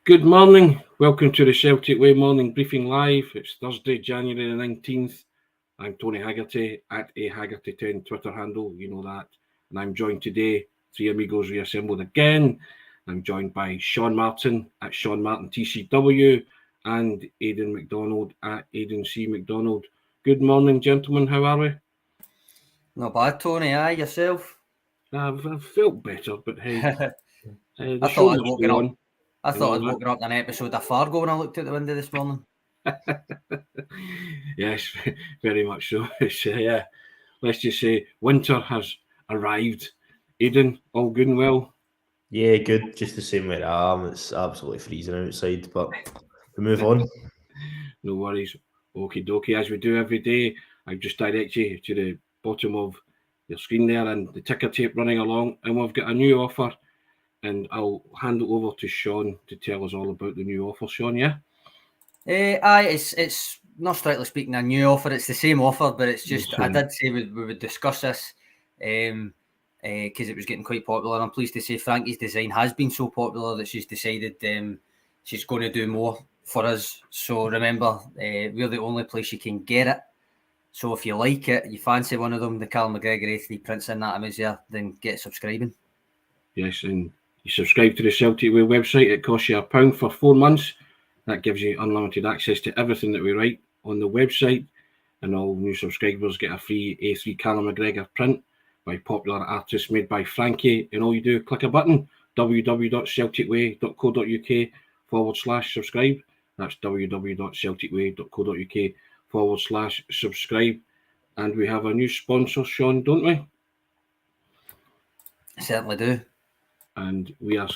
Good morning. Welcome to the Celtic Way Morning Briefing Live. It's Thursday, January the 19th. I'm Tony Haggerty at a Haggerty10 Twitter handle. You know that. And I'm joined today, three amigos reassembled again. I'm joined by Sean Martin at Sean Martin TCW and Aidan Macdonald at Aidan C. Macdonald. Good morning, gentlemen. How are we? Not bad, Tony. Aye, yourself? I've felt better, but hey, I thought I'd woken up an episode of Fargo when I looked out the window this morning. Yes, very much so. Let's just say winter has arrived. Aidan, all good and well? Yeah, good. Just the same way I am. It's absolutely freezing outside, but we move on. No worries. Okie dokie. As we do every day, I've just direct you to the bottom of your screen there and the ticker tape running along, and we've got a new offer. And I'll hand it over to Sean to tell us all about the new offer. Sean, yeah? Aye, it's not strictly speaking a new offer. It's the same offer, but it's just, I did say we would discuss this because it was getting quite popular. I'm pleased to say Frankie's design has been so popular that she's decided she's going to do more for us. So remember, we're the only place you can get it. So if you like it, you fancy one of them, the Carl McGregor A3 prints in that image there, then get subscribing. Yes, and you subscribe to the Celtic Way website. It costs you £1 for 4 months. That gives you unlimited access to everything that we write on the website. And all new subscribers get a free A3 Callum McGregor print by popular artists made by Frankie. And all you do, click a button, www.celticway.co.uk/subscribe. That's www.celticway.co.uk/subscribe. And we have a new sponsor, Sean, don't we? Certainly do. And we are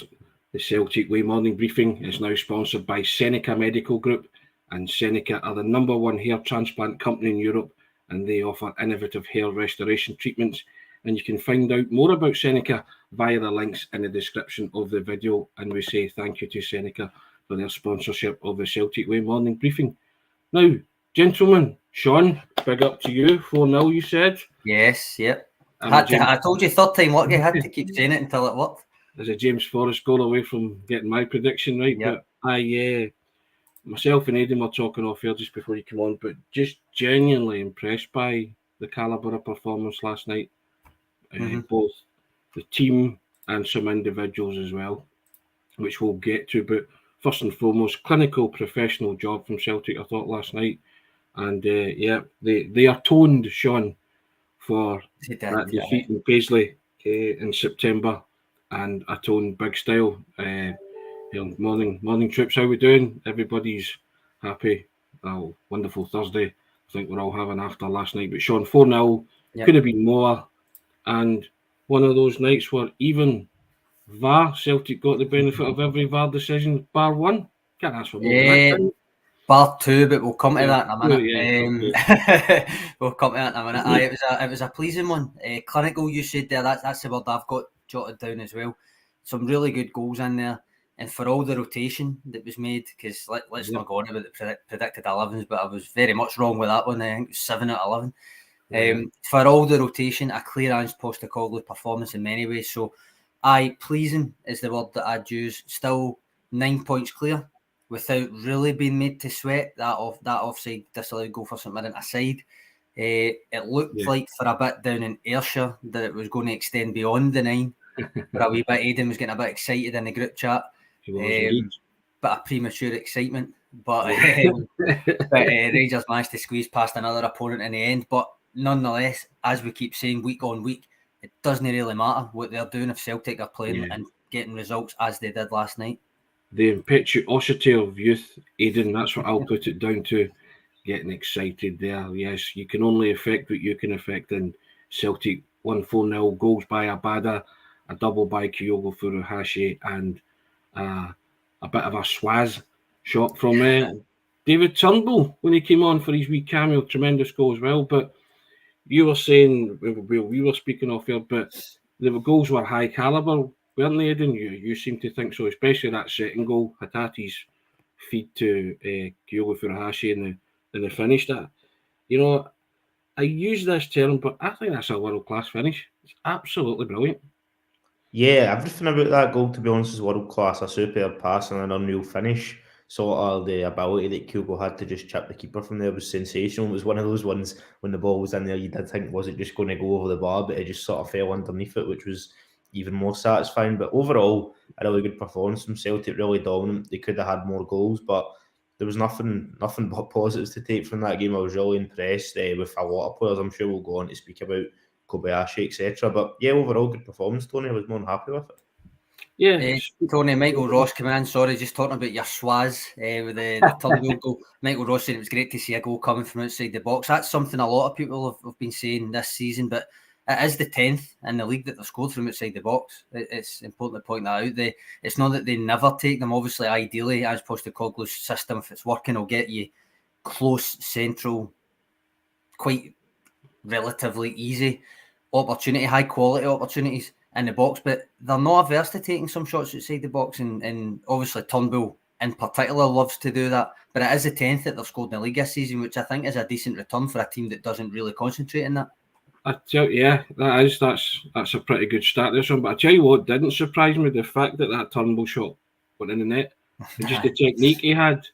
the Celtic Way Morning Briefing is now sponsored by SENECA Medical Group, and SENECA are the #1 hair transplant company in Europe, and they offer innovative hair restoration treatments. And you can find out more about SENECA via the links in the description of the video. And we say thank you to SENECA for their sponsorship of the Celtic Way Morning Briefing. Now, gentlemen, Sean, big up to you. 4-0, you said? Yes, yep. I told you third time lucky. I had to keep saying it until it worked. There's a James Forrest goal away from getting my prediction right. Yep. But myself and Aidan were talking off air just before you come on, but just genuinely impressed by the calibre of performance last night. Both the team and some individuals as well, which we'll get to. But first and foremost, clinical professional job from Celtic, I thought, last night. And they atoned, Sean, for that defeat in Paisley in September, and atoned big style. Morning trips, how we doing? Everybody's happy. Oh, wonderful Thursday. I think we're all having after last night. But Sean, 4-0, could have been more. And one of those nights where even VAR, Celtic got the benefit of every VAR decision, bar one. Can't ask for more than that. Bar two, but we'll come to that in a minute. We'll come to that in a minute. Okay. It was a pleasing one. Clinical, you said there. That's the word I've got jotted down as well. Some really good goals in there, and for all the rotation that was made, because let's not go on about the predicted 11s, but I was very much wrong with that one. I think it was 7 out of 11. For all the rotation, a clear Ange Postecoglou performance in many ways. So, pleasing is the word that I'd use. Still 9 points clear, without really being made to sweat. That offside disallowed goal for St Mirren aside. It looked like for a bit down in Ayrshire that it was going to extend beyond the 9. For a wee bit, Aidan was getting a bit excited in the group chat. Bit of premature excitement. But Rangers managed to squeeze past another opponent in the end. But nonetheless, as we keep saying week on week, it doesn't really matter what they're doing if Celtic are playing and getting results as they did last night. The impetuosity of youth, Aidan, that's what I'll put it down to. Getting excited there. Yes, you can only affect what you can affect. And Celtic won 4-0, goals by Abada, a double by Kyogo Furuhashi, and a bit of a swaz shot from David Turnbull when he came on for his wee cameo. Tremendous goal as well. But you were saying, we were speaking off here, but the goals were high calibre, weren't they, Aidan? You seem to think so, especially that second goal, Hatate's feed to Kyogo Furuhashi in the finish. That, I use this term, but I think that's a world-class finish. It's absolutely brilliant. Yeah, everything about that goal, to be honest, is world class. A superb pass and an unreal finish. Sort of the ability that Kyogo had to just chip the keeper from there was sensational. It was one of those ones when the ball was in there, you did think, was it just going to go over the bar? But it just sort of fell underneath it, which was even more satisfying. But overall, a really good performance from Celtic, really dominant. They could have had more goals, but there was nothing but positives to take from that game. I was really impressed with a lot of players. I'm sure we'll go on to speak about Kobayashi, etc. But yeah, overall good performance, Tony. I was more than happy with it. Yeah, Tony, Michael Ross coming in. Sorry, just talking about your swaz with the Turnbull goal. Michael Ross said it was great to see a goal coming from outside the box. That's something a lot of people have been saying this season, but it is the 10th in the league that they've scored from outside the box. It's important to point that out. It's not that they never take them. Obviously, ideally, as Postecoglou's system, if it's working, will get you close, central, quite relatively easy opportunity, high quality opportunities in the box, but they're not averse to taking some shots outside the box, and obviously Turnbull in particular loves to do that. But it is the 10th that they've scored in the league this season, which I think is a decent return for a team that doesn't really concentrate on that. That's a pretty good start this one. But I tell you what didn't surprise me, the fact that Turnbull shot went in the net, and just the technique he had.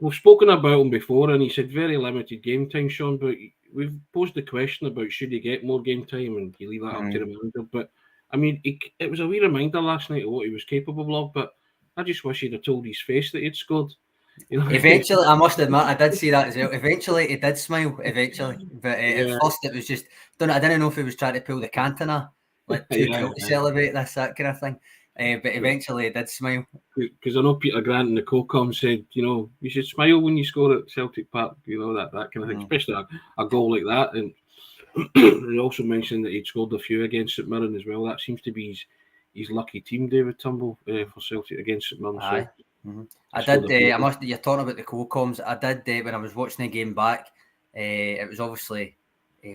We've spoken about him before, and he said very limited game time, Sean. But we've posed the question about should he get more game time, and you leave that up to the manager. But I mean, it was a wee reminder last night of what he was capable of. But I just wish he'd have told his face that he'd scored. You know? Eventually, I must admit, I did see that as well. Eventually, he did smile. But at first, it was just I didn't know if he was trying to pull the Cantona, like too cool to celebrate this, that kind of thing. But eventually, he did smile. Because I know Peter Grant in the CoCom said, you should smile when you score at Celtic Park. That kind of thing, especially a goal like that. And he also mentioned that he'd scored a few against St Mirren as well. That seems to be his lucky team, David Turnbull, for Celtic against St Mirren. Aye. I did. You're talking about the co-coms. I did when I was watching the game back. It was obviously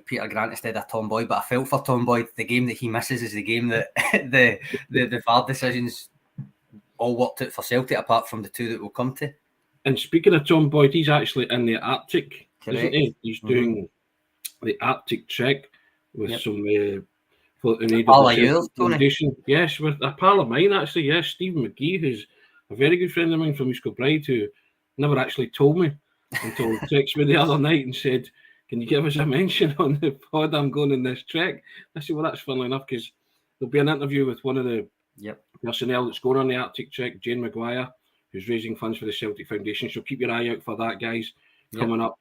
Peter Grant instead of Tom Boyd, but I felt for Tom Boyd. The game that he misses is the game that the VAR decisions all worked out for Celtic, apart from the two that we'll come to. And speaking of Tom Boyd, he's actually in the Arctic, isn't he? He's doing the Arctic trek with some for the aid of the Foundation. Yes, with a pal of mine actually. Yes, Stephen McGee, who's a very good friend of mine from East Kilbride, who never actually told me until he texted me the other night and said, "Can you give us a mention on the pod? I'm going on this trek." I said, "Well, that's funnily enough, because there'll be an interview with one of the personnel that's going on the Arctic trek, Jane Maguire, who's raising funds for the Celtic Foundation. So keep your eye out for that, guys. Coming up,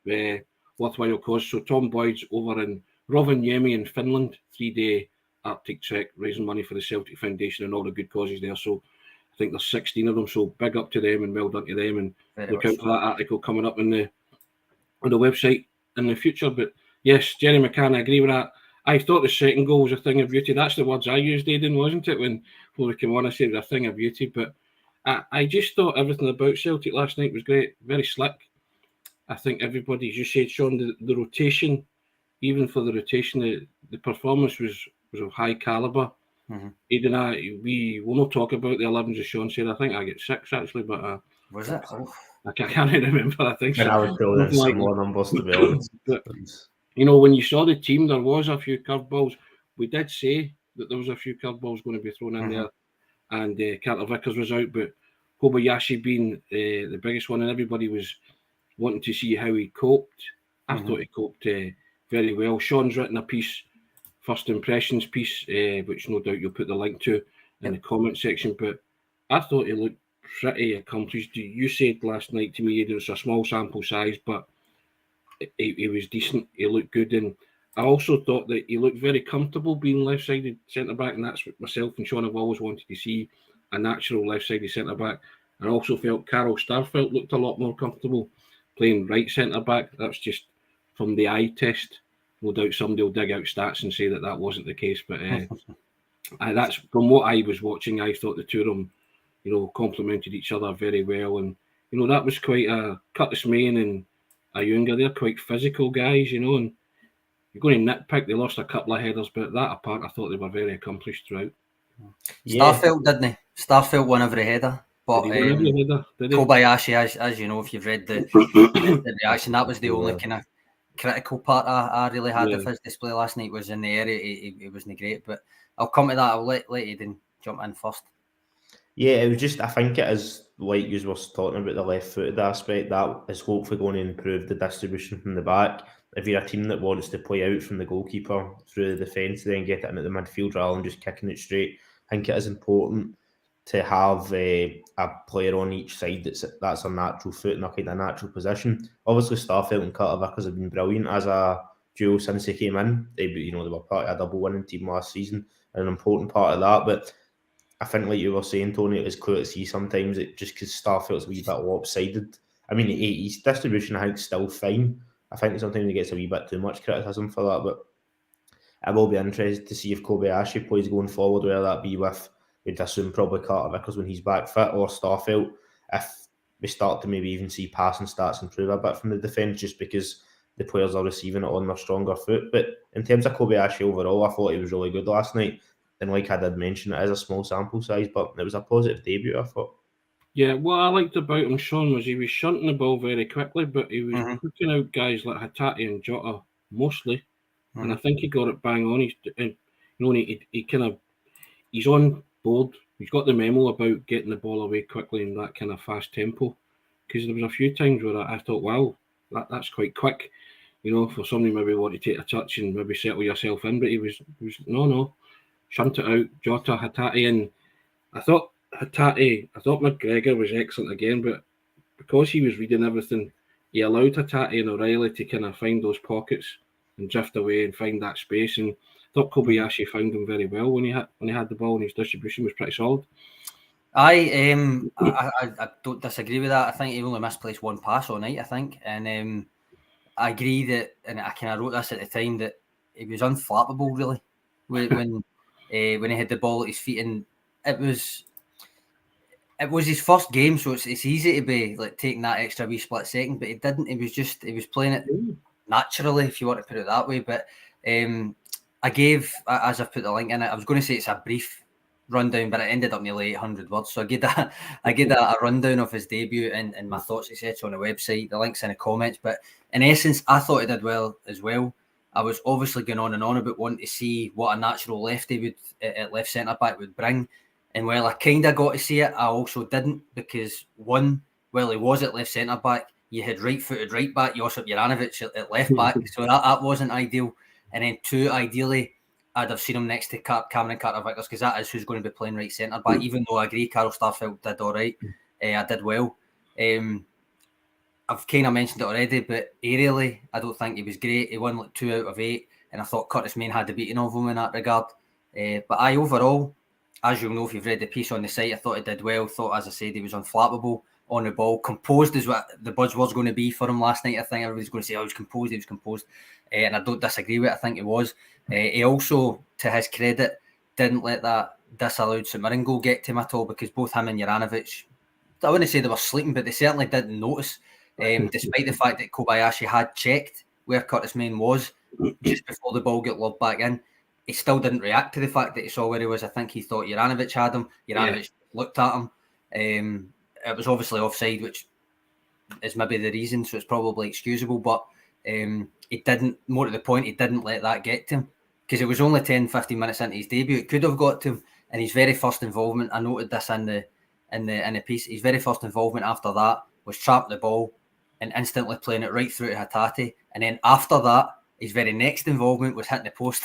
worthwhile cause." So Tom Boyd's over in Rovaniemi in Finland, 3-day Arctic trek, raising money for the Celtic Foundation and all the good causes there. So I think there's 16 of them. So big up to them and well done to them. And look out for that article coming up on the website in the future. But yes, Jerry McCann, I agree with that. I thought the second goal was a thing of beauty. That's the words I used, Aidan, wasn't it? When we came on, I said it was a thing of beauty. But I just thought everything about Celtic last night was great. Very slick. I think everybody, as you said, Sean, the rotation, even for the rotation, the performance was of high calibre. Aidan, we will not talk about the 11s, as Sean said. I think I get 6 actually, but was it? I can't remember. I think so. I would throw in some more numbers, to be honest. But, when you saw the team, there was a few curveballs. We did say that there was a few curveballs going to be thrown in there, and Carter Vickers was out, but Kobayashi being the biggest one, and everybody was wanting to see how he coped. I thought he coped very well. Sean's written a piece, first impressions piece, which no doubt you'll put the link to in the comment section, but I thought he looked pretty accomplished. You said last night to me it was a small sample size, but he was decent. He looked good, and I also thought that he looked very comfortable being left-sided centre-back, and that's what myself and Sean have always wanted to see, a natural left-sided centre-back. I also felt Carol Starfelt looked a lot more comfortable playing right centre-back. That's just from the eye test. No doubt somebody will dig out stats and say that wasn't the case, but that's from what I was watching. I thought the two of them, complemented each other very well, and that was quite a Curtis Main and Ayunga. They're quite physical guys, and you're going to nitpick. They lost a couple of headers, but that apart, I thought they were very accomplished throughout. Starfelt, didn't he? Starfelt won every header. But did he? Kobayashi, as you know, if you've read the reaction, that was the only kind critical part I really had of his display last night was in the area. He wasn't great, but I'll come to that. I'll let Aidan jump in first. Yeah, it was just, I think it is, like you were talking about the left-footed aspect, that is hopefully going to improve the distribution from the back. If you're a team that wants to play out from the goalkeeper through the defence, then get it into the midfield rather than just kicking it straight, I think it is important to have a player on each side that's a natural foot and a kind of natural position. Obviously, Starfelt and Carter Vickers have been brilliant as a duo since they came in. They were part of a double winning team last season, and an important part of that, but I think, like you were saying, Tony, it was clear to see sometimes it just because Starfelt's a wee bit lopsided. I mean, his distribution, I think, is still fine. I think sometimes he gets a wee bit too much criticism for that, but I will be interested to see if Kobayashi plays going forward, whether that be with, we'd assume, probably Carter Vickers when he's back fit, or Starfelt, if we start to maybe even see passing stats improve a bit from the defence, just because the players are receiving it on their stronger foot. But in terms of Kobayashi overall, I thought he was really good last night. And like I did mention, it is a small sample size, but it was a positive debut, I thought. Yeah, what I liked about him, Sean, was he was shunting the ball very quickly, but he was picking out guys like Hatate and Jota mostly, and I think he got it bang on. He's on board. He's got the memo about getting the ball away quickly in that kind of fast tempo. Because there was a few times where I thought, wow, that's quite quick, for somebody maybe want to take a touch and maybe settle yourself in. But he was no. Shunt it out, Jota, Hatate, and I thought McGregor was excellent again, but because he was reading everything, he allowed Hatate and O'Reilly to kind of find those pockets and drift away and find that space. And I thought Kobayashi found him very well when he had the ball, and his distribution was pretty solid. I don't disagree with that. I think he only misplaced one pass all night, I think, and I agree that, and I kind of wrote this at the time, that he was unflappable really when he had the ball at his feet, and it was his first game, so it's easy to be like taking that extra wee split second, but he didn't. He was playing it naturally, if you want to put it that way. But I gave, as I've put the link in it, I was going to say it's a brief rundown, but it ended up nearly 800 words. So I gave a rundown of his debut and my thoughts, etc. on the website. The link's in the comments. But in essence, I thought he did well as well. I was obviously going on and on about wanting to see what a natural lefty at left centre back would bring. And while I kind of got to see it, I also didn't, because one, while he was at left centre back, you had right-footed right back Josip Juranovic at left back, so that wasn't ideal. And then two, ideally, I'd have seen him next to Cameron Carter-Vickers, because that is who's going to be playing right centre back. Even though I agree, Carl Starfelt did all right, I did well. I've kind of mentioned it already, but aerially, I don't think he was great. He won like 2 out of 8, and I thought Curtis Main had the beating of him in that regard. But overall, as you'll know if you've read the piece on the site, I thought he did well. Thought, as I said, he was unflappable on the ball. Composed is what the buzz was going to be for him last night. I think everybody's going to say, he was composed. And I don't disagree with it. I think he was. He also, to his credit, didn't let that disallowed St Mirren goal get to him at all, because both him and Juranovic, I wouldn't say they were sleeping, but they certainly didn't notice, despite the fact that Kobayashi had checked where Curtis Main was just before the ball got lobbed back in. He still didn't react to the fact that he saw where he was. I think he thought Juranovic had him. Juranovic looked at him. It was obviously offside, which is maybe the reason, so it's probably excusable, but he didn't, more to the point, he didn't let that get to him, because it was only 10-15 minutes into his debut. It could have got to him, and his very first involvement, I noted this in the piece, his very first involvement after that was trapping the ball and instantly playing it right through to Hatate, and then after that, his very next involvement was hitting the post.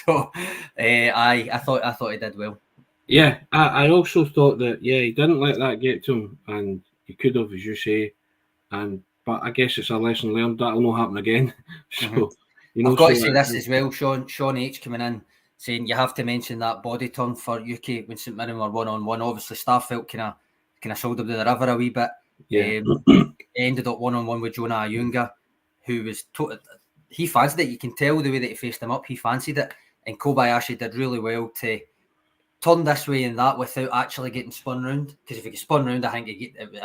So I thought he did well. Yeah, I also thought that, he didn't let that get to him, and he could have, as you say, but I guess it's a lesson learned. That'll not happen again. So, I've got to say this as well, Sean H coming in saying you have to mention that body turn for UK when St Mirren were 1-on-1. Obviously, Starfelt kind of sold him to the river a wee bit. Ended up 1-on-1 with Jonah Ayunga, who was he fancied it. You can tell the way that he faced him up. He fancied it, and Kobayashi did really well to turn this way and that without actually getting spun round. Because if he get spun round, I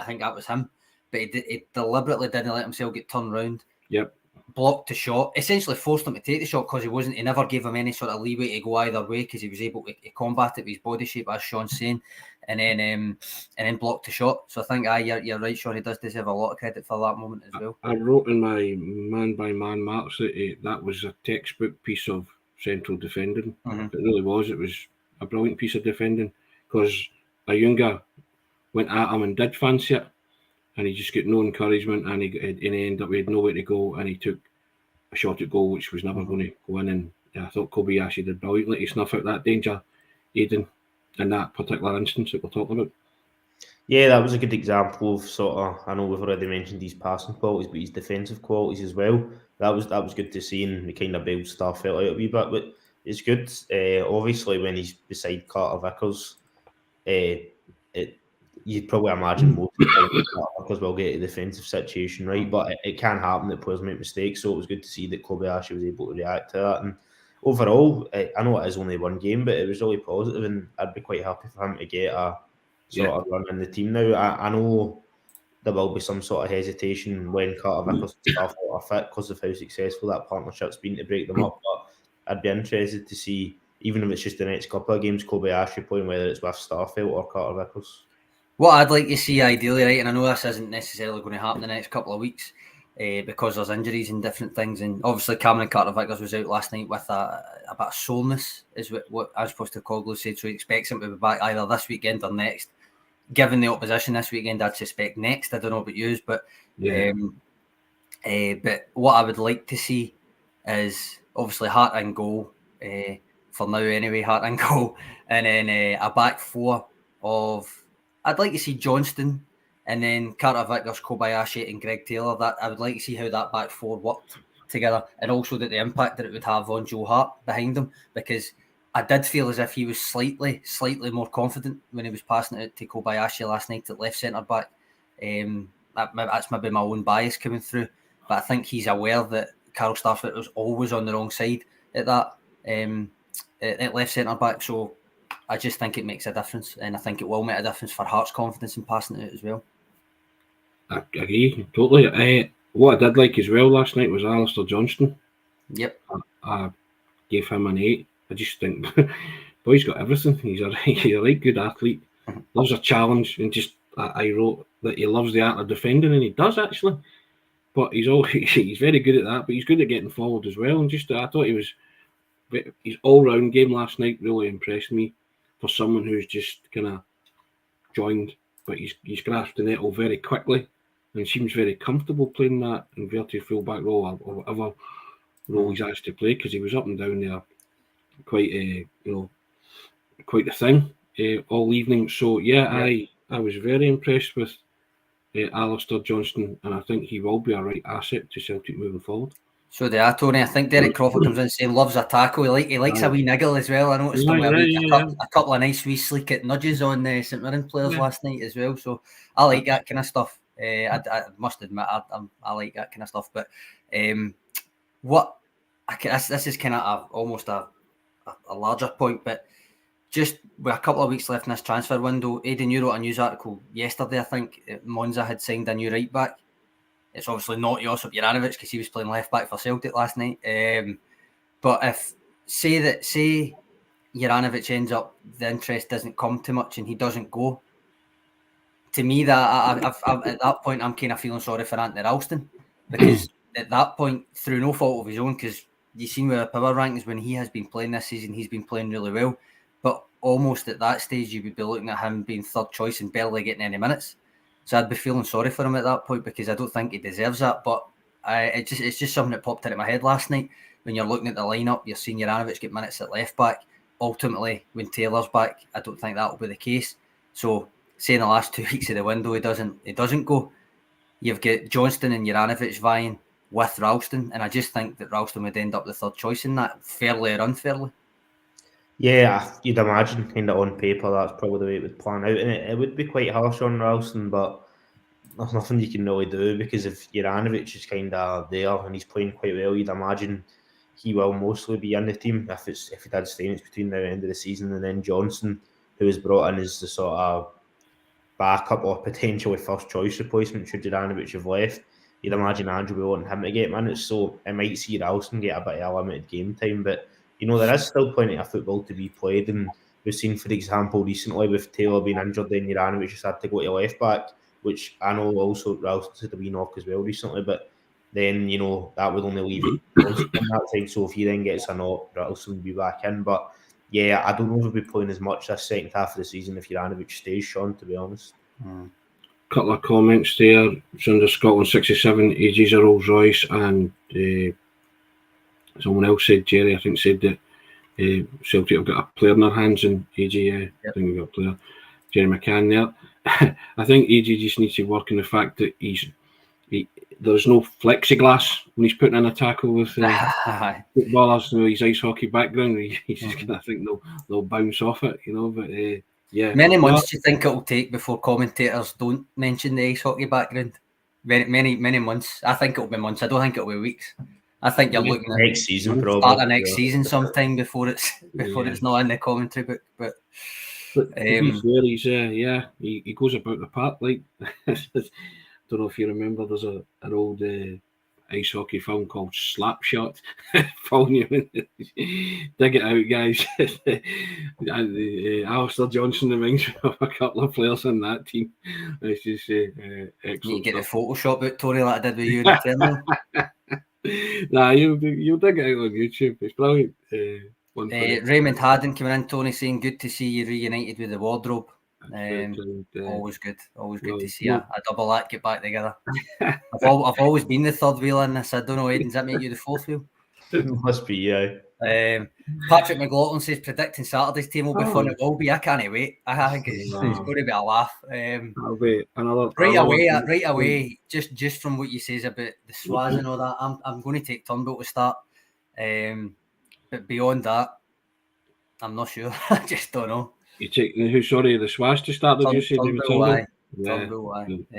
think that was him. But he deliberately didn't let himself get turned round. Yep. blocked the shot, essentially forced him to take the shot because he never gave him any sort of leeway to go either way because he was able to combat it with his body shape, as Sean's saying, and then blocked the shot. So I think you're right, Sean. He does deserve a lot of credit for that moment as well. I wrote in my man-by-man marks that that was a textbook piece of central defending. It really was. It was a brilliant piece of defending because Ayunga went at him and did fancy it, and he just got no encouragement, and he ended up with nowhere to go, and he took a shot at goal which was never going to go in. And I thought Kobayashi did brilliantly to snuff out that danger, Aidan, in that particular instance that we're talking about. Yeah, that was a good example of sort of, I know we've already mentioned his passing qualities, but his defensive qualities as well. That was good to see, and we kind of bailed Starfelt out a wee bit, but it's good. Obviously, when he's beside Carter Vickers, you'd probably imagine most of the time Vickers will get a defensive situation right, but it can happen that players make mistakes, so it was good to see that Kobayashi was able to react to that. And overall, I know it is only one game, but it was really positive, and I'd be quite happy for him to get a sort of run in the team now. I know there will be some sort of hesitation when Carter Vickers and Starfelt are fit because of how successful that partnership's been to break them up, but I'd be interested to see, even if it's just the next couple of games, Kobayashi playing, whether it's with Starfelt or Carter Vickers. What I'd like to see ideally, right, and I know this isn't necessarily going to happen the next couple of weeks because there's injuries and different things, and obviously Cameron Carter-Vickers was out last night with a bit of soreness, is what as opposed to Cogley said, so he expects him to be back either this weekend or next. Given the opposition this weekend, I'd suspect next. I don't know about you, but but what I would like to see is obviously Hart and goal for now anyway, Hart and goal, and then a back four of, I'd like to see Johnston and then Carter Vickers, Kobayashi and Greg Taylor. That I would like to see how that back four worked together, and also that the impact that it would have on Joe Hart behind him, because I did feel as if he was slightly more confident when he was passing it out to Kobayashi last night at left centre back. That's maybe my own bias coming through, but I think he's aware that Carl Starfelt was always on the wrong side at that at left centre back. So I just think it makes a difference, and I think it will make a difference for Hart's confidence in passing it out as well. I agree totally. What I did like as well last night was Alistair Johnston. Yep, I gave him an 8. I just think, boy's got everything. He's a right good athlete. Loves a challenge, and just I wrote that he loves the art of defending, and he does actually. But he's very good at that. But he's good at getting forward as well. And just I thought his all-round game last night really impressed me for someone who's just kind of joined, but he's grasped the nettle very quickly and seems very comfortable playing that inverted full-back role or whatever role he's asked to play, because he was up and down there quite the thing all evening. So I was very impressed with Alistair Johnston, and I think he will be a right asset to Celtic moving forward. So do I, Tony. I think Derek Crawford comes in saying loves a tackle. He likes a wee niggle as well. I noticed a couple of nice wee sleek nudges on St Mirren players last night as well. So I like that kind of stuff. I must admit I like that kind of stuff. But this is kind of almost a larger point, but just with a couple of weeks left in this transfer window, Aidan, you wrote a news article yesterday, I think. Monza had signed a new right back. It's obviously not Josip Juranovic because he was playing left back for Celtic last night. But if say Juranovic ends up, the interest doesn't come too much and he doesn't go, to me that at that point I'm kind of feeling sorry for Anthony Ralston, because at that point, through no fault of his own, because you've seen with the power rankings when he has been playing this season, he's been playing really well. But almost at that stage, you would be looking at him being third choice and barely getting any minutes. So I'd be feeling sorry for him at that point, because I don't think he deserves that. But it's just something that popped into my head last night. When you're looking at the lineup, you're seeing Juranovic get minutes at left back. Ultimately, when Taylor's back, I don't think that will be the case. So, say in the last 2 weeks of the window, he doesn't go. You've got Johnston and Juranovic vying with Ralston, and I just think that Ralston would end up the third choice in that, fairly or unfairly. Yeah, you'd imagine kind of on paper that's probably the way it would plan out, and it would be quite harsh on Ralston, but there's nothing you can really do, because if Juranovic is kind of there and he's playing quite well, you'd imagine he will mostly be in the team if he did stay. It's between now and the end of the season, and then Johnson, who was brought in as the sort of backup or potentially first choice replacement should Juranovic have left. you'd imagine Andrew will want him to get minutes, so it might see Ralston get a bit of limited game time. But there is still plenty of football to be played, and we've seen, for example, recently with Taylor being injured, then Juranovic just had to go to left back, which I know also Ralston had a wee knock as well recently, but then that would only leave it on that side. So if he then gets a knock, Ralston will be back in. But yeah, I don't know if he'll be playing as much this second half of the season if Juranovic stays, Sean, to be honest. Couple of comments there. It's under Scotland 67, AG's a Rolls Royce, and someone else said, Jerry, I think, said that Celtic have got a player in their hands, and AG, I think we've got a player, Jerry McCann there. I think AG just needs to work on the fact that there's no plexiglass when he's putting in a tackle with footballers. His ice hockey background, he's just gonna think they'll bounce off it, But yeah, many months do you think it'll take before commentators don't mention the ice hockey background? Many months. I think it'll be months. I don't think it'll be weeks. I think you're looking at next season, probably start of next season sometime before it's not in the commentary book. But to be fair, he goes about the park like. Don't know if you remember, there's an old ice hockey film called Slapshot. Dig it out, guys. Alistair Johnson reminds me of a couple of players in that team. It's just excellent. You get the Photoshop out, Tony, like I did with you in the terminal. Nah, you'll dig it out on YouTube. It's brilliant. Raymond Haddon coming in, Tony, saying good to see you reunited with the wardrobe. Always good to see a double act get back together. I've always been the third wheel in this. I don't know, Aidan, does that make you the fourth wheel? It must be, yeah. Patrick McLaughlin says predicting Saturday's team will be fun. It will be. I can't wait. I think it's going to be a laugh. That'll be another right away. Just from what you says about the Swaz and all that, I'm going to take Turnbull to start. But beyond that, I'm not sure. I just don't know. You take the Swaz to start, did you say?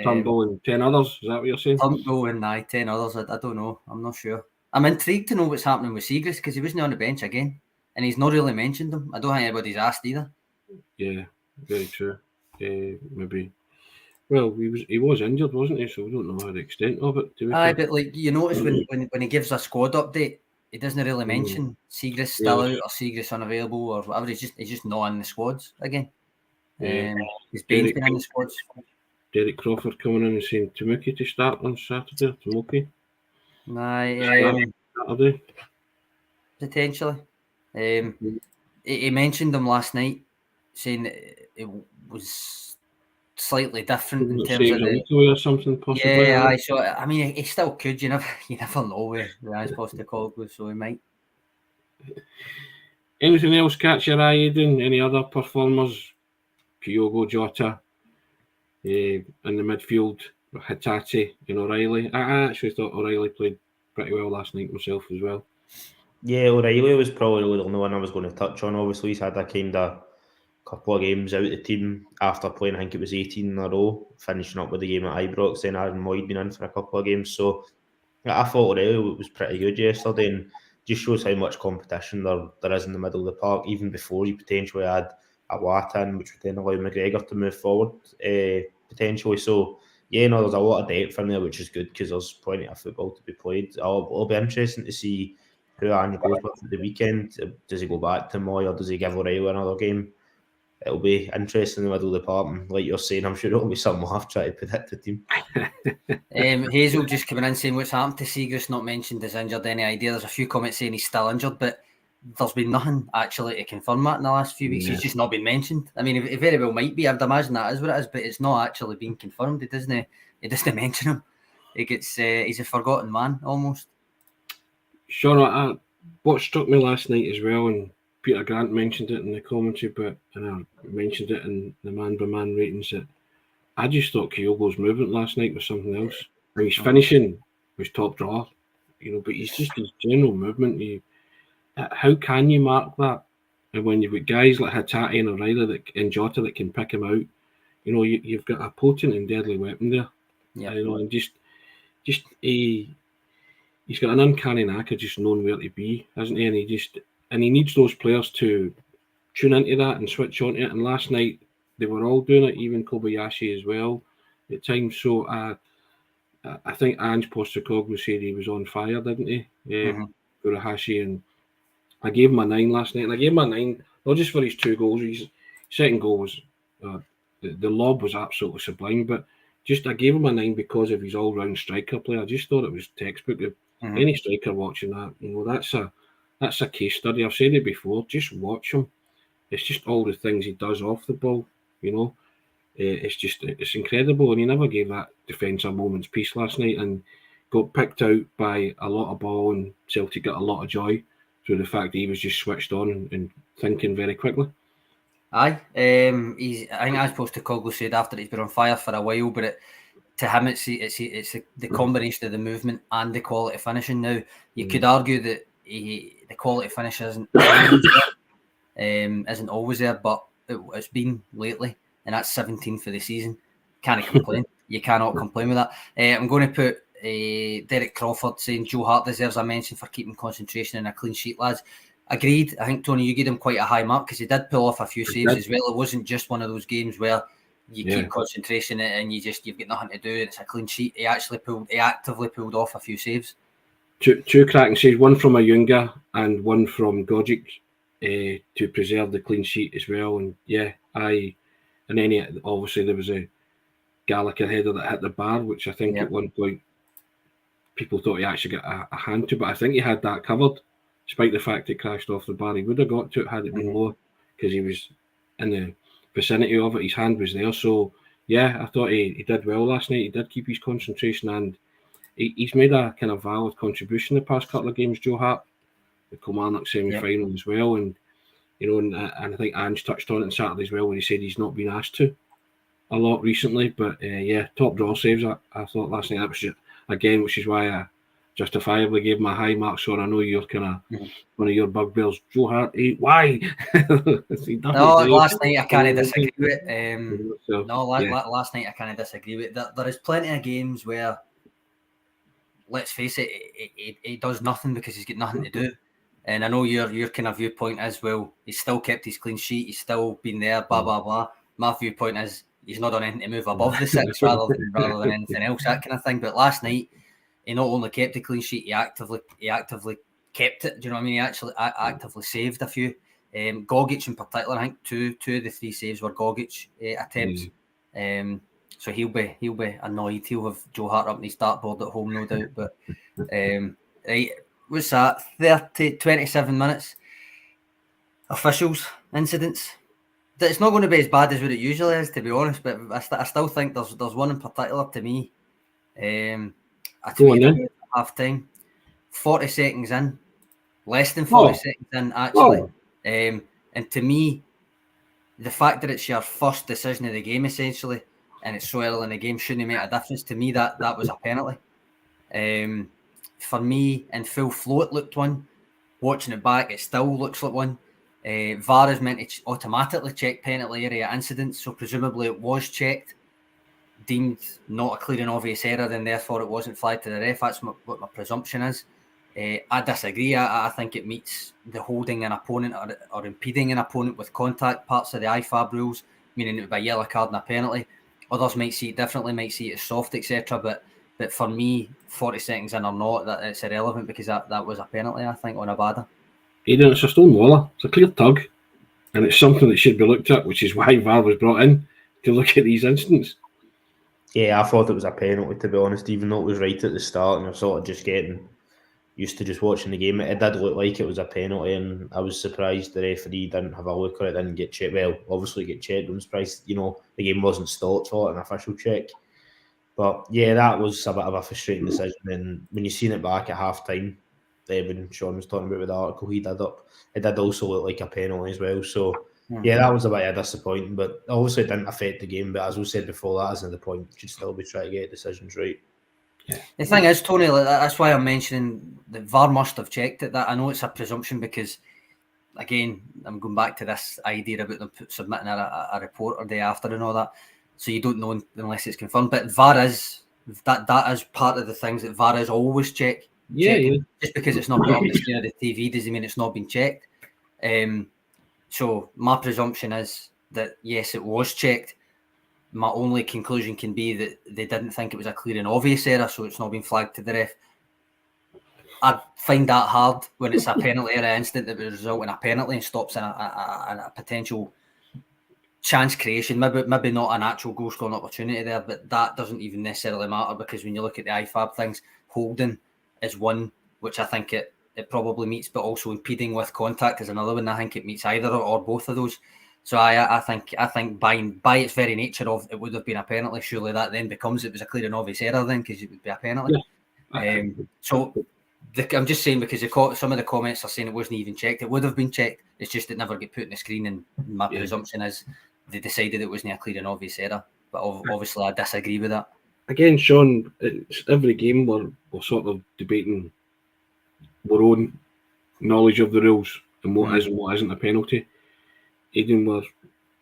Turnbull and 10 others, is that what you're saying? Turnbull and 10 others, I don't know. I'm not sure. I'm intrigued to know what's happening with Seagrass because he wasn't on the bench again and he's not really mentioned him. I don't think anybody's asked either. Yeah, very true. Maybe. Well, he was injured, wasn't he? So we don't know the extent of it. But like you notice when he gives a squad update, he doesn't really mention Seagrass still out or Seagrass unavailable or whatever. He's just not in the squads again. He's been in the squads. Derek Crawford coming in and saying Tamuki to start on Saturday. Tamuki. Saturday. Potentially. He mentioned him last night, saying that it was slightly different in terms of or something possibly. Yeah, so I mean, he still could. You never know where the eyes supposed to call goes, so he might. Anything else catch your eye, Aidan? Any other performers? Kyogo, Jota, in the midfield, Hatate and O'Reilly. I actually thought O'Reilly played pretty well last night myself as well. Yeah, O'Reilly was probably the only one I was going to touch on. Obviously, he's had a kind of couple of games out of the team after playing, I think it was 18 in a row, finishing up with the game at Ibrox, then Aaron Moyd been in for a couple of games. So I thought O'Reilly was pretty good yesterday and just shows how much competition there is in the middle of the park, even before you potentially add a Watan, which would then allow McGregor to move forward potentially. So yeah, there's a lot of depth in there, which is good because there's plenty of football to be played. It'll be interesting to see who Andy goes with at the weekend. Does he go back to Moy or does he give O'Reilly another game? It'll be interesting in the middle of the park. And like you're saying, I'm sure it'll be some laugh trying to predict the team. Hazel just coming in saying what's happened to Seagrass, not mentioned as injured. Any idea? There's a few comments saying he's still injured, but there's been nothing actually to confirm that in the last few weeks. He's just not been mentioned. I mean, it very well might be. I'd imagine that is what it is, but it's not actually been confirmed. It doesn't mention him. He's a forgotten man almost. Sean, what struck me last night as well, and Peter Grant mentioned it in the commentary, and I mentioned it in the man-by-man ratings, that I just thought Kyogo's movement last night was something else. And his finishing was top drawer, but he's just his general movement. How can you mark that? And when you've got guys like Hatate and O'Reilly and Jota that can pick him out, you've got a potent and deadly weapon there. Yeah. And just he's got an uncanny knack of just knowing where to be, hasn't he? And he needs those players to tune into that and switch onto it. And last night they were all doing it, even Kobayashi as well at times. So I think Ange Postecoglou said he was on fire, didn't he? Furuhashi, and I gave him a 9 last night, and I gave him a 9 not just for his 2 goals. His second goal was the lob was absolutely sublime, but just I gave him a 9 because of his all-round striker play. I just thought it was textbook. Any striker watching that, that's a case study. I've said it before. Just watch him. It's just all the things he does off the ball. It's incredible, and he never gave that defence a moment's peace last night, and got picked out by a lot of ball, and Celtic got a lot of joy through the fact that he was just switched on and thinking very quickly. Aye, I think as Postecoglou said after he's been on fire for a while, but to him it's the combination of the movement and the quality finishing. Now you could argue that the quality finish isn't always there, but it's been lately, and that's 17 for the season. Can't complain. You cannot complain with that. I'm going to put Derek Crawford saying Joe Hart deserves a mention for keeping concentration and a clean sheet, lads. Agreed. I think, Tony, you gave him quite a high mark because he did pull off a few saves as well. It wasn't just one of those games where you keep concentration and you've got nothing to do and it's a clean sheet. He actively pulled off a few saves. Two cracking saves, one from Ayunga and one from Gogic to preserve the clean sheet as well. And then obviously there was a Gallagher header that hit the bar, which I think at one point people thought he actually got a hand to, but I think he had that covered, despite the fact it crashed off the bar. He would have got to it had it been lower, because he was in the vicinity of it. His hand was there. So, I thought he did well last night. He did keep his concentration, and he's made a kind of valid contribution the past couple of games, Joe Hart. The Kilmarnock semi-final as well. And, and I think Ange touched on it on Saturday as well, when he said he's not been asked to a lot recently. But, top draw saves, I thought last night. That was again, which is why I justifiably gave him a high mark. So I know you're kind of one of your bugbears, Joe Hart. Why? Last night I can't disagree with it. Last night I can't disagree with it. There is plenty of games where, let's face it, he does nothing because he's got nothing to do. And I know your kind of viewpoint is, well, he's still kept his clean sheet, he's still been there, blah blah blah. My viewpoint is he's not done anything to move above the 6 rather than anything else, that kind of thing. But last night, he not only kept the clean sheet, he actively kept it. Do you know what I mean? He actually actively saved a few. Gogic in particular, I think two of the 3 saves were Gogic attempts. So he'll be annoyed. He'll have Joe Hart up in his dartboard at home, no doubt. But right, what's that? 27 minutes. Officials incidents. It's not going to be as bad as what it usually is, to be honest. But I still think there's one in particular to me. I tweeted at half time, 40 seconds in, less than 40 seconds in actually. And to me, the fact that it's your first decision of the game essentially, and it's so early in the game, shouldn't make a difference. To me, that was a penalty. For me, in full flow, it looked one. Watching it back, it still looks like one. VAR is meant to automatically check penalty area incidents, so presumably it was checked, deemed not a clear and obvious error, and therefore it wasn't flagged to the ref. That's what my presumption is. I disagree. I think it meets the holding an opponent or impeding an opponent with contact parts of the IFAB rules, meaning it would be a yellow card and a penalty. Others might see it differently, might see it as soft, etc. But for me, 40 seconds in or not, that it's irrelevant, because that was a penalty, I think, on Abada. Aidan, it's a stone waller. It's a clear tug, and it's something that should be looked at, which is why VAR was brought in to look at these incidents. Yeah, I thought it was a penalty, to be honest, even though it was right at the start, and I was sort of just getting used to just watching the game. It did look like it was a penalty, and I was surprised the referee didn't have a look at it, didn't get checked. Well, obviously get checked. I'm surprised, the game wasn't stopped for an official check. But yeah, that was a bit of a frustrating decision. And when you seen it back at half time, when Sean was talking about with the article he did up, it did also look like a penalty as well. So yeah, that was a bit disappointing, but obviously it didn't affect the game. But as we said before, that isn't the point. You should still be trying to get decisions right. Yeah. The thing is, Tony, that's why I'm mentioning the VAR must have checked it. That I know it's a presumption because, again, I'm going back to this idea about them submitting a report or day after and all that. So you don't know unless it's confirmed. But VAR is that is part of the things that VAR is always check. Yeah. Just because it's not put on the screen of the TV doesn't mean it's not been checked. So my presumption is that yes, it was checked. my only conclusion can be that they didn't think it was a clear and obvious error, so it's not been flagged to the ref. I find that hard when it's a penalty error instant that would result in a penalty and stops in a potential chance creation. Maybe not an actual goal scoring opportunity there, but that doesn't even necessarily matter, because when you look at the IFAB things, holding is one, which I think it probably meets, but also impeding with contact is another one. I think it meets either or both of those. So I think by its very nature of it would have been a penalty. Surely that then becomes it was a clear and obvious error then, because it would be a penalty. Yeah. I'm just saying, because some of the comments are saying it wasn't even checked. It would have been checked. It's just it never get put in the screen, and my presumption is they decided it wasn't a clear and obvious error. But obviously I disagree with that. Again, Sean, it's every game we're sort of debating our own knowledge of the rules and what is and what isn't a penalty. Aidan,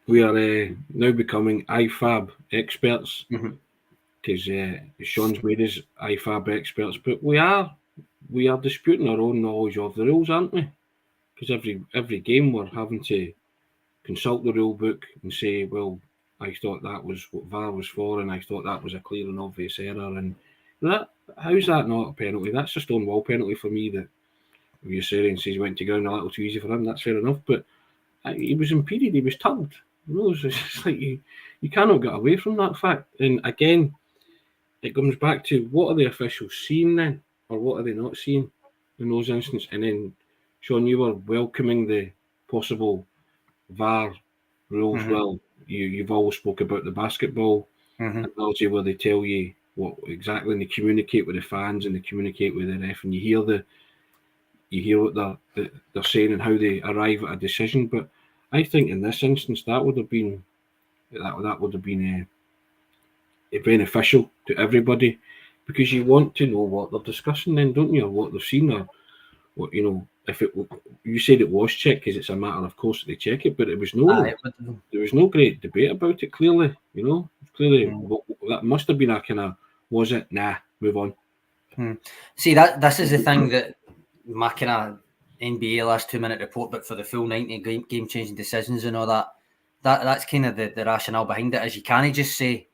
we are now becoming IFAB experts, because Sean's made us IFAB experts, but we are disputing our own knowledge of the rules, aren't we? Because every game we're having to consult the rule book and say, well, I thought that was what VAR was for, and I thought that was a clear and obvious error, and how's that not a penalty? That's a stone wall penalty for me. That if you're saying says he went to ground a little too easy for him, that's fair enough, but he was impeded, he was tugged. It's just like you cannot get away from that fact. And again, it comes back to, what are the officials seeing then, or what are they not seeing in those instances? And then, Sean, you were welcoming the possible VAR rules. Well, you've always spoke about the basketball analogy, where they tell you what exactly, and they communicate with the fans and they communicate with the ref, and you hear what they're saying and how they arrive at a decision. But I think in this instance that would have been beneficial to everybody, because you want to know what they're discussing then, don't you, or what they've seen, or what, if you said it was checked because it's a matter of course they check it, but there was no great debate about it. Clearly, that must have been a kind of, was it? Nah, move on. See, this is the thing that my kind of NBA last 2-minute report, but for the full 90 game changing decisions and all that's kind of the rationale behind it. Is you can't just say,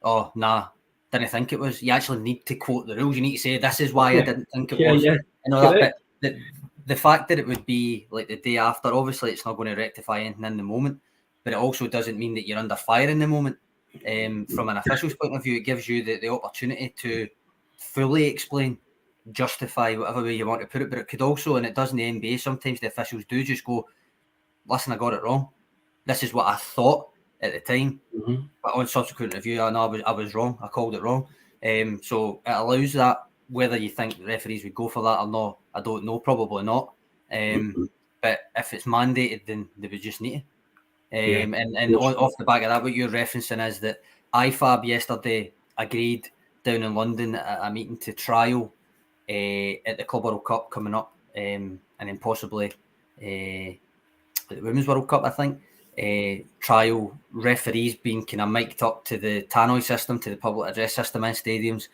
oh nah, didn't think it was. You actually need to quote the rules. You need to say, this is why I didn't think it was. And all that. But the fact that it would be like the day after, obviously it's not going to rectify anything in the moment, but it also doesn't mean that you're under fire in the moment. From an official's point of view, it gives you the opportunity to fully explain, justify, whatever way you want to put it. But it could also, and it does in the NBA, sometimes the officials do just go, listen, I got it wrong. This is what I thought at the time, but on subsequent review, I know I was wrong. I called it wrong. So it allows that. Whether you think the referees would go for that or not, I don't know. Probably not. But if it's mandated, then they would just need it. And off the back of that, what you're referencing is that IFAB yesterday agreed down in London at a meeting to trial at the Club World Cup coming up, and then possibly the Women's World Cup, I think. Trial referees being kind of mic'd up to the tannoy system, to the public address system in stadiums,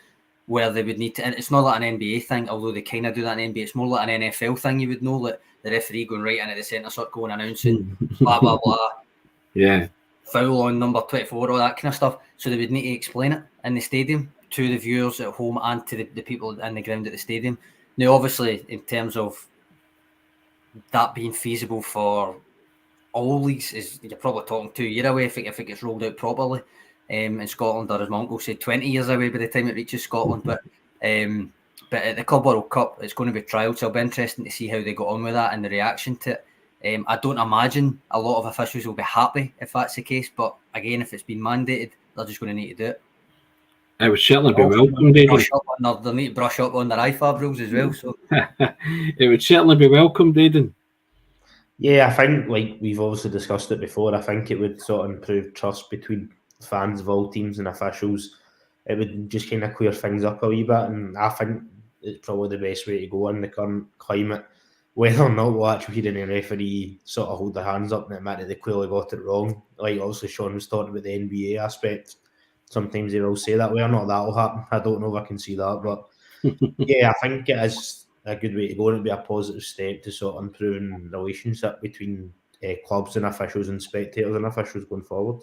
where they would need to, and it's not like an NBA thing, although they kind of do that in NBA. It's more like an NFL thing. You would know, like the referee going right into the centre circle and announcing blah blah blah, foul on number 24, all that kind of stuff. So they would need to explain it in the stadium to the viewers at home and to the people in the ground at the stadium. Now, obviously, in terms of that being feasible for all leagues, is you're probably talking 2 years away if it gets rolled out properly. In Scotland, or as my uncle said, 20 years away by the time it reaches Scotland. But at the Club World Cup, it's going to be trialled, so it'll be interesting to see how they got on with that and the reaction to it. I don't imagine a lot of officials will be happy if that's the case, but again, if it's been mandated, they're just going to need to do it. I would certainly be welcomed, Aidan. They need to brush up on their IFAB rules as well. So it would certainly be welcomed, Aidan. Yeah, I think, like we've obviously discussed it before, I think it would sort of improve trust between fans of all teams and officials. It would just kind of clear things up a wee bit, and I think it's probably the best way to go in the current climate. Whether or not we'll actually hear any referee sort of hold their hands up and admit that they clearly got it wrong, like obviously Sean was talking about the NBA aspect, sometimes they will say that way or not, that'll happen. I don't know if I can see that, but yeah, I think it is a good way to go, and it'll be a positive step to sort of improving the relationship between clubs and officials and spectators and officials going forward.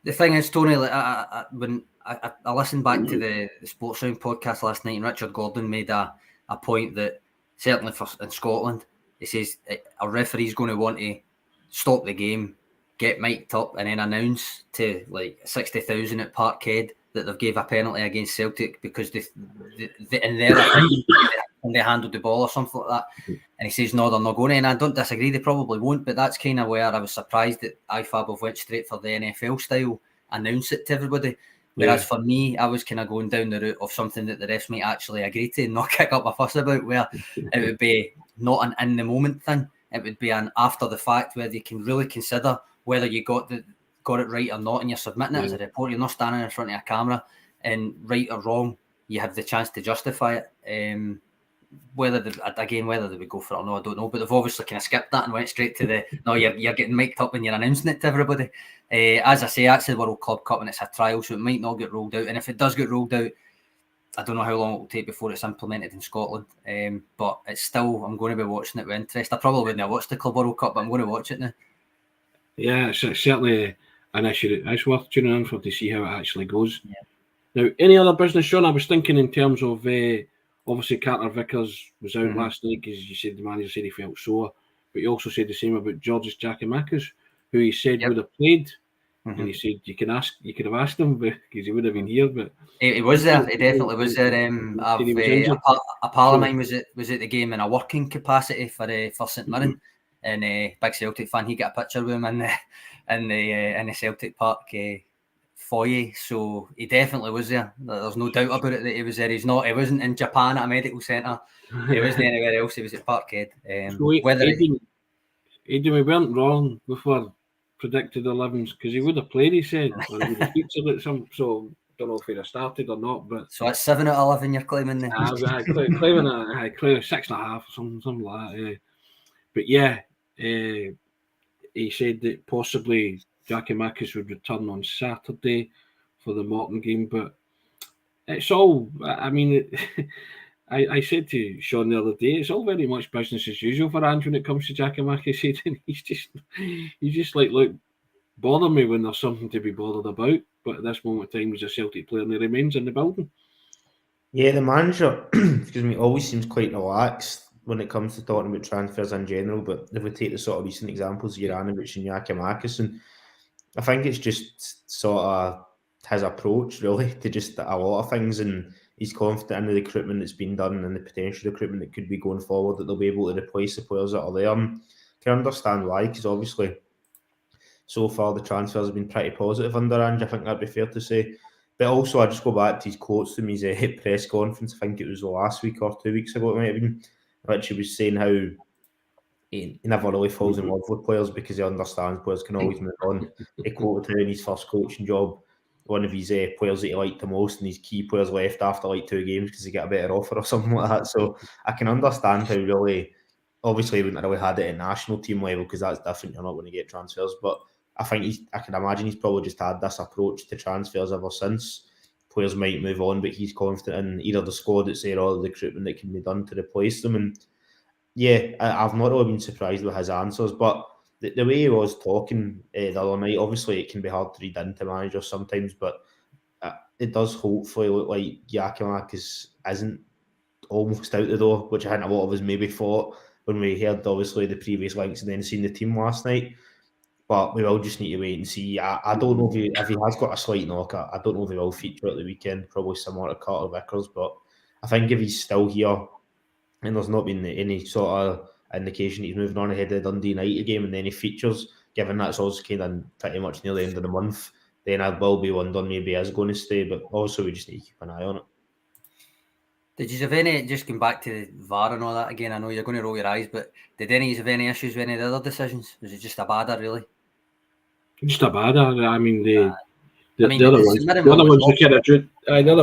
The thing is, Tony, like, when I listened back to the Sports Round podcast last night, and Richard Gordon made a point that certainly in Scotland, he says a referee's going to want to stop the game, get mic'd up, and then announce to like 60,000 at Parkhead that they've gave a penalty against Celtic because they in their opinion, they handled the ball or something like that. And he says, no, they're not going to. And I don't disagree, they probably won't, but that's kind of where I was surprised that IFAB have went straight for the NFL style, announce it to everybody. Whereas for me, I was kind of going down the route of something that the refs might actually agree to and not kick up a fuss about, where it would be not an in the moment thing. It would be an after the fact where they can really consider whether you got it right or not, and you're submitting it as a report. You're not standing in front of a camera, and right or wrong, you have the chance to justify it. Whether they would go for it or not, I don't know. But they've obviously kind of skipped that and went straight to the no. You're getting mic'd up and you're announcing it to everybody. As I say, that's the World Club Cup and it's a trial, so it might not get rolled out. And if it does get rolled out, I don't know how long it will take before it's implemented in Scotland. But it's still, I'm going to be watching it with interest. I probably wouldn't have watched the Club World Cup, but I'm going to watch it now. Yeah, it's certainly an issue. It's worth tuning in for to see how it actually goes. Yeah. Now, any other business, Sean? I was thinking in terms of obviously Carter Vickers was out last night because you said the manager said he felt sore, but you also said the same about Georges Giakoumakis, who he said would have played, and he said you could have asked him because he would have been here, but he was there. He definitely was there. A pal of mine was at the game in a working capacity for St Mirren, and big Celtic fan. He got a picture with him in the Celtic Park foyer, so he definitely was there. There's no doubt about it that he was there. He wasn't in Japan at a medical centre. He wasn't anywhere else. He was at Parkhead. Aidan, we weren't wrong before predicted 11s because he would have played. He said, or he would have featured at some. So don't know if he'd have started or not. But so that's 7 out of 11 you're claiming there. Claiming 6.5, something like that. But yeah, he said that possibly Giakoumakis would return on Saturday for the Morton game, but it's all, I mean, I said to Sean the other day, it's all very much business as usual for Ange when it comes to Giakoumakis. He's just like, look, bother me when there's something to be bothered about, but at this moment in time he's a Celtic player and he remains in the building. Yeah, the manager, always seems quite relaxed when it comes to talking about transfers in general, but if we take the sort of recent examples of Juranovic and Giakoumakis, and I think it's just sort of his approach really to just a lot of things, and he's confident in the recruitment that's been done and the potential recruitment that could be going forward, that they'll be able to replace the players that are there. Can understand why, because obviously so far the transfers have been pretty positive under Ange, I think that'd be fair to say. But also I just go back to his quotes from his press conference, I think it was last week or 2 weeks ago it might have been, which he was saying how he never really falls in love with players because he understands players can always move on. He quoted how in his first coaching job, one of his players that he liked the most and his key players left after like 2 games because he got a better offer or something like that. So I can understand how really, obviously he wouldn't have really had it at national team level because that's different, you're not going to get transfers, but I think I can imagine he's probably just had this approach to transfers ever since. Players might move on, but he's confident in either the squad that's there or the recruitment that can be done to replace them. And yeah, I've not really been surprised with his answers, but the way he was talking the other night, obviously it can be hard to read into managers sometimes, but it does hopefully look like Giakoumakis isn't almost out the door, which I think a lot of us maybe thought when we heard obviously the previous links and then seen the team last night. But we will just need to wait and see. I don't know if he has got a slight knock. I don't know if he will feature at the weekend, probably similar to Carter Vickers. But I think if he's still here and there's not been any sort of indication he's moving on ahead of the Dundee United game and then he features, given that's also kind of pretty much near the end of the month, then I will be wondering maybe he is going to stay. But also we just need to keep an eye on it. Did you have any, just going back to the VAR and all that again, I know you're going to roll your eyes, but did any of you have any issues with any of the other decisions? Was it just Abada, really? Just Abada. I mean, the other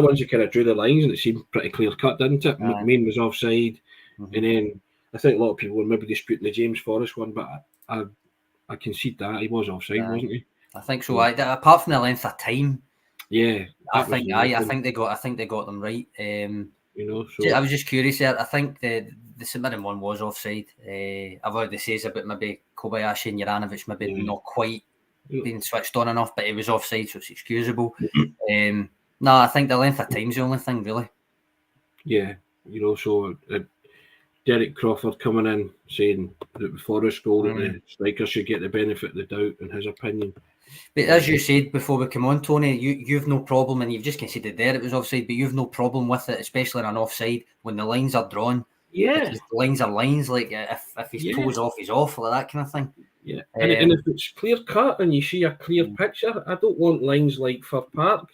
ones who kind of drew the lines, and it seemed pretty clear cut, didn't it? McMahon was offside, and then I think a lot of people were maybe disputing the James Forrest one, but I concede that he was offside, wasn't he? I think so. Apart from the length of time, yeah, I think they got them right. So I was just curious there. I think the St Mirren one was offside. I've heard they say about maybe Kobayashi and Juranovic maybe not quite being switched on enough, but he was offside, so it's excusable. No, I think the length of time's the only thing, really. Yeah, so Derek Crawford coming in saying that the Forest goal that the striker should get the benefit of the doubt, in his opinion. But as you said before we come on, Tony, you've no problem, and you've just conceded there it was offside, but you've no problem with it, especially in an offside when the lines are drawn. Yeah, because the lines are lines. Like if his toes off, he's off, like that kind of thing. Yeah, and if it's clear cut and you see a clear picture, I don't want lines like Fir Park.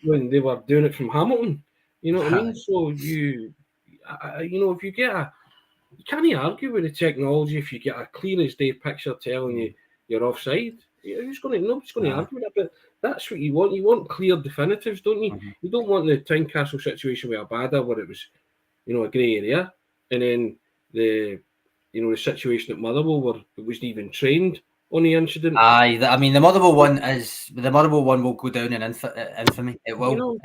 When they were doing it from Hamilton, you know what I mean? So if you get you can't argue with the technology if you get a clear as day picture telling you you're offside. Nobody's going to argue with that, but that's what you want. You want clear definitives, don't you? You don't want the Tynecastle situation with Abada where it was, a grey area, and then the situation at Motherwell where it wasn't even trained on the incident. Aye, the Motherwell one will go down in infamy. It will.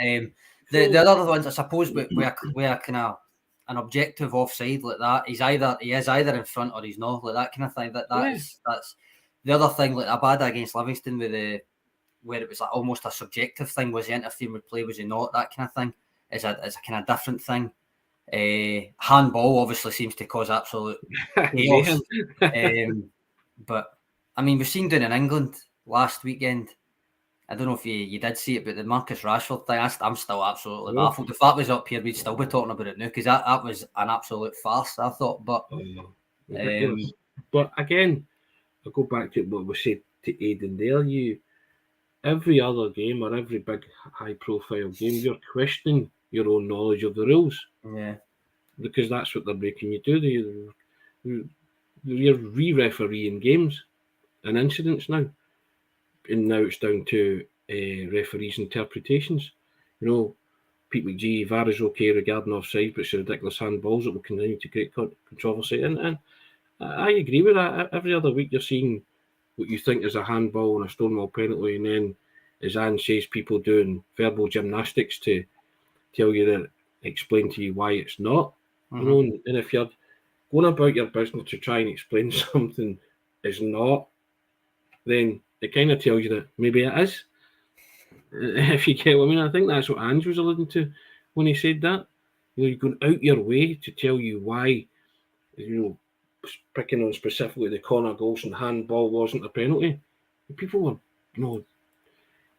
The other ones, I suppose, we are kind of an objective offside like that. He is either in front or he's not, like that kind of thing. That's the other thing. Like Abada against Livingston, where it was like almost a subjective thing. Was he interfering with play? Was he not? That kind of thing is a kind of different thing. Handball obviously seems to cause absolute chaos. But I mean, we've seen down in England last weekend. I don't know if you did see it, but the Marcus Rashford thing, I'm still absolutely baffled. If that was up here, we'd still be talking about it now, because that was an absolute farce, I thought. But but again, I'll go back to what we said to Aidan there. Every other game or every big high-profile game, you're questioning your own knowledge of the rules. Yeah. Because that's what they're making you do. You're re-refereeing games and incidents now. And now it's down to referees' interpretations. Pete McGee, VAR is okay regarding offside, but it's ridiculous handballs that will continue to create controversy. And I agree with that. Every other week you're seeing what you think is a handball and a Stonewall penalty, and then, as Anne says, people doing verbal gymnastics to tell you that, explain to you why it's not. And if you're going about your business to try and explain something is not, then it kind of tells you that maybe it is. If you get what I mean, I think that's what Ange was alluding to when he said that. You're going out your way to tell you why, picking on specifically the corner goals and handball wasn't a penalty. People were,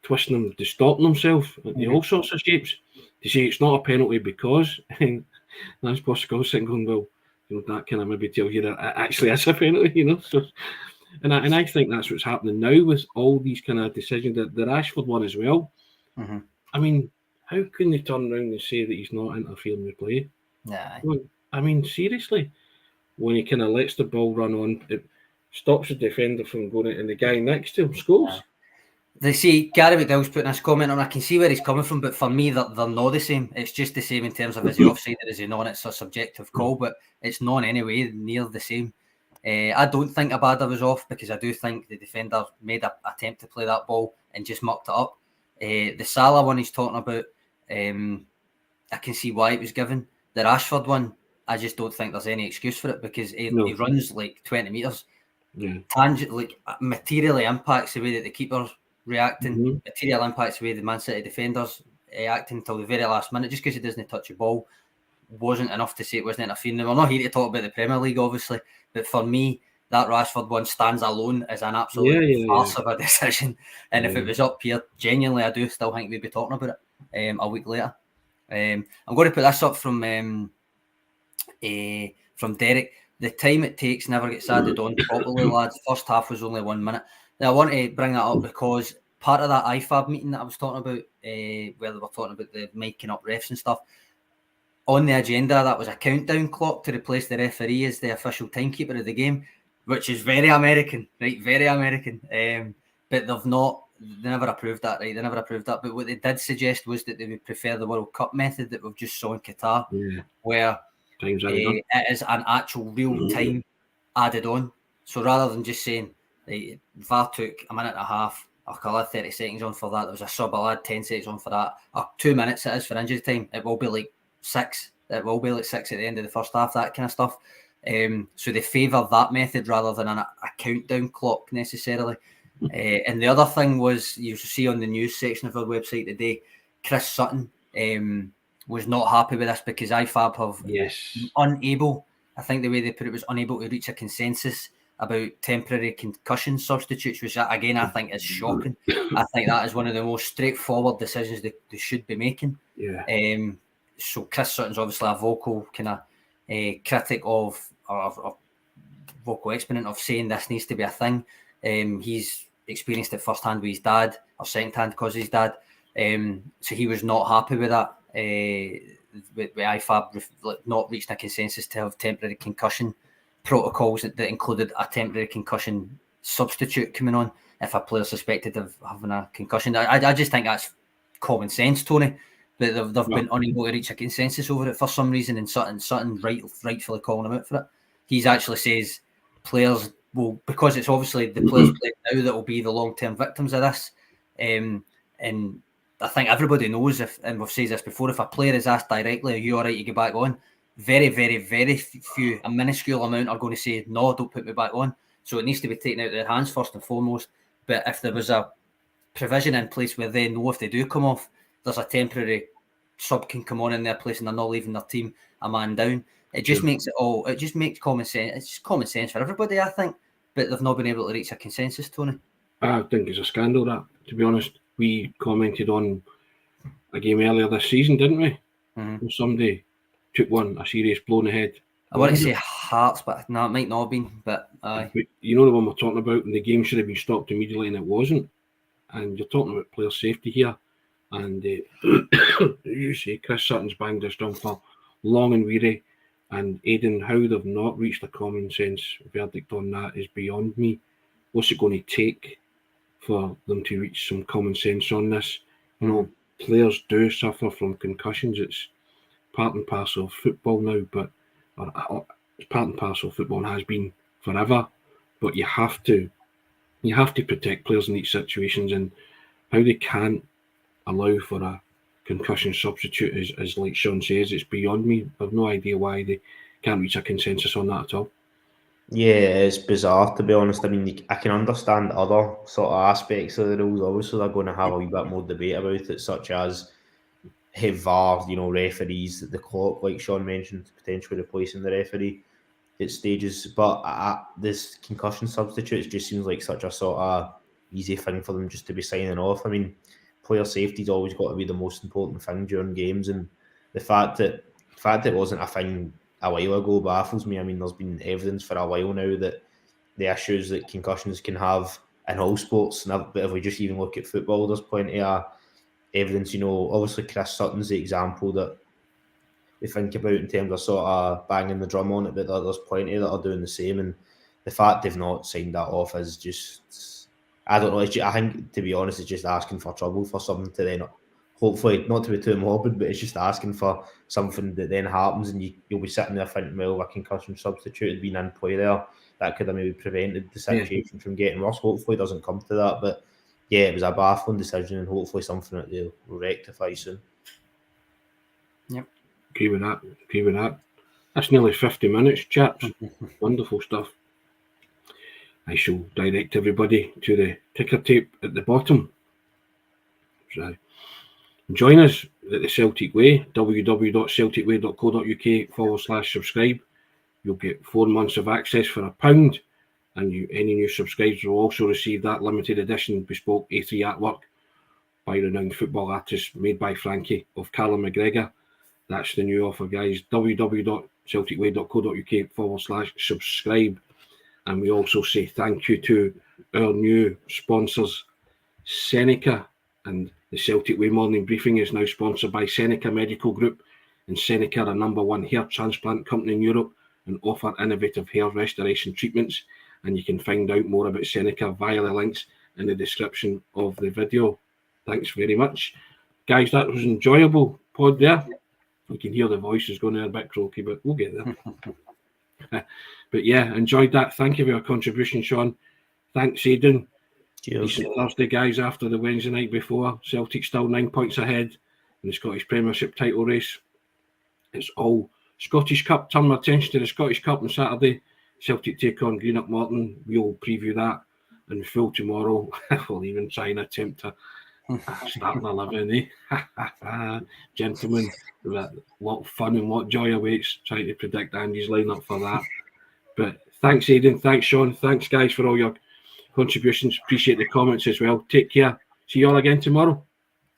twisting them, distorting themselves in all sorts of shapes to say it's not a penalty because. That's Pascal sitting going, well, that kind of maybe tells you that it actually is a penalty, So, and I think that's what's happening now with all these kind of decisions. The Rashford one as well. I mean, how can they turn around and say that he's not interfering with play? Yeah. Well, I mean, seriously, when he kind of lets the ball run on, it stops the defender from going in, and the guy next to him scores. Yeah. They see Gary McDowell's putting this comment on. I can see where he's coming from, but for me, they're not the same. It's just the same in terms of is he offside or is he not? It's a subjective call, but it's not anyway near the same. I don't think Abada was off because I do think the defender made an attempt to play that ball and just mucked it up. The Salah one he's talking about, I can see why it was given. The Rashford one, I just don't think there's any excuse for it because he runs like 20 metres. Materially impacts the way that the keeper's reacting, material impacts the way the Man City defenders acting until the very last minute. Just because he doesn't touch the ball wasn't enough to say it wasn't interfering. We're not here to talk about the Premier League, obviously, but for me, that Rashford one stands alone as an absolute farce of a decision. And if it was up here, genuinely, I do still think we'd be talking about it a week later. I'm going to put this up from Derek. The time it takes never gets added on properly, lads. First half was only 1 minute. Now, I want to bring that up because part of that IFAB meeting that I was talking about, where they were talking about the miking up refs and stuff, on the agenda, that was a countdown clock to replace the referee as the official timekeeper of the game, which is very American, right? Very American. But they never approved that, right? They never approved that. But what they did suggest was that they would prefer the World Cup method that we've just saw in Qatar, where it is an actual real time added on. So rather than just saying, VAR took a minute and a half, I'll add 30 seconds on for that. There was a sub, I'll add 10 seconds on for that. 2 minutes it is for injury time. It will be like 6. It will be like 6 at the end of the first half, that kind of stuff. So they favour that method rather than a countdown clock necessarily. And the other thing was, you see on the news section of our website today, Chris Sutton was not happy with this because IFAB have unable, I think the way they put it was unable to reach a consensus about temporary concussion substitutes, which again I think is shocking. I think that is one of the most straightforward decisions they should be making. So Chris Sutton's obviously a vocal kind of critic of, or vocal exponent of saying this needs to be a thing. He's experienced it firsthand with his dad, or secondhand because of his dad. So he was not happy with that. With IFAB not reaching a consensus to have temporary concussion protocols that included a temporary concussion substitute coming on if a player suspected of having a concussion. I just think that's common sense, Tony. But they've been unable to reach a consensus over it for some reason, and Sutton rightfully calling him out for it. He's actually says players will, because it's obviously the players playing now that will be the long-term victims of this. And I think everybody knows, and we've said this before, if a player is asked directly, are you all right to get back on? Very, very, very few, a minuscule amount are going to say, no, don't put me back on. So it needs to be taken out of their hands first and foremost. But if there was a provision in place where they know if they do come off, there's a temporary sub can come on in their place and they're not leaving their team a man down. It just makes it all, it just makes common sense. It's just common sense for everybody, I think. But they've not been able to reach a consensus, Tony. I think it's a scandal, that, to be honest. We commented on a game earlier this season, didn't we? Mm-hmm. Somebody took a serious blow in the head. I want to say Hearts, but no, it might not have been. But you know the one we're talking about, and the game should have been stopped immediately, and it wasn't. And you're talking about player safety here. And you say Chris Sutton's banged this drum for long and weary. And Aidan, how they've not reached a common sense verdict on that is beyond me. What's it going to take for them to reach some common sense on this? You know, players do suffer from concussions. It's part and parcel of football now, but it's part and parcel of football and has been forever. But you have to protect players in these situations, and how they can't allow for a concussion substitute is like Sean says, it's beyond me. I've no idea why they can't reach a consensus on that at all. Yeah, it's bizarre, to be honest. I mean, I can understand other sort of aspects of the rules. Obviously, they're going to have a wee bit more debate about it, such as VAR, referees, the clock, like Sean mentioned, potentially replacing the referee at stages. But this concussion substitutes just seems like such a sort of easy thing for them just to be signing off. I mean, player safety's always got to be the most important thing during games, and the fact that it wasn't a thing a while ago baffles me. I mean, there's been evidence for a while now that the issues that concussions can have in all sports, but if we just even look at football, there's plenty of evidence. Obviously Chris Sutton's the example that we think about in terms of sort of banging the drum on it, but there's plenty that are doing the same, and the fact they've not signed that off is just, I don't know, I think, to be honest, it's just asking for trouble for something to then, hopefully, not to be too morbid, but it's just asking for something that then happens, and you'll be sitting there thinking, well, a concussion substitute had been in play there, that could have maybe prevented the situation from getting worse. Hopefully it doesn't come to that, but yeah, it was a baffling decision, and hopefully something that they'll rectify soon. Yep. Agree with that. That's nearly 50 minutes, chaps. Wonderful stuff. I shall direct everybody to the ticker tape at the bottom. So, join us at the Celtic Way, www.celticway.co.uk/subscribe. You'll get 4 months of access for £1, and any new subscribers will also receive that limited edition bespoke A3 artwork by renowned football artists made by Frankie of Callum McGregor. That's the new offer, guys. www.celticway.co.uk/subscribe. And we also say thank you to our new sponsors, SENECA. And the Celtic Way Morning Briefing is now sponsored by SENECA Medical Group. And SENECA are a #1 hair transplant company in Europe and offer innovative hair restoration treatments. And you can find out more about SENECA via the links in the description of the video. Thanks very much. Guys, that was an enjoyable pod there. You can hear the voices going there a bit croaky, but we'll get there. But yeah, enjoyed that. Thank you for your contribution, Sean. Thanks, Aidan. Cheers. Decent Thursday, guys, after the Wednesday night before. Celtic still 9 points ahead in the Scottish Premiership title race. It's all Scottish Cup, turn my attention to the Scottish Cup on Saturday. Celtic take on Greenock Morton. We'll preview that in full tomorrow. We'll even try and attempt to start an 11, eh? Gentlemen, a lot of fun and lot of joy awaits trying to predict Andy's lineup for that. But thanks, Aidan. Thanks, Sean. Thanks, guys, for all your contributions. Appreciate the comments as well. Take care. See you all again tomorrow.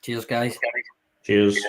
Cheers, guys. Cheers.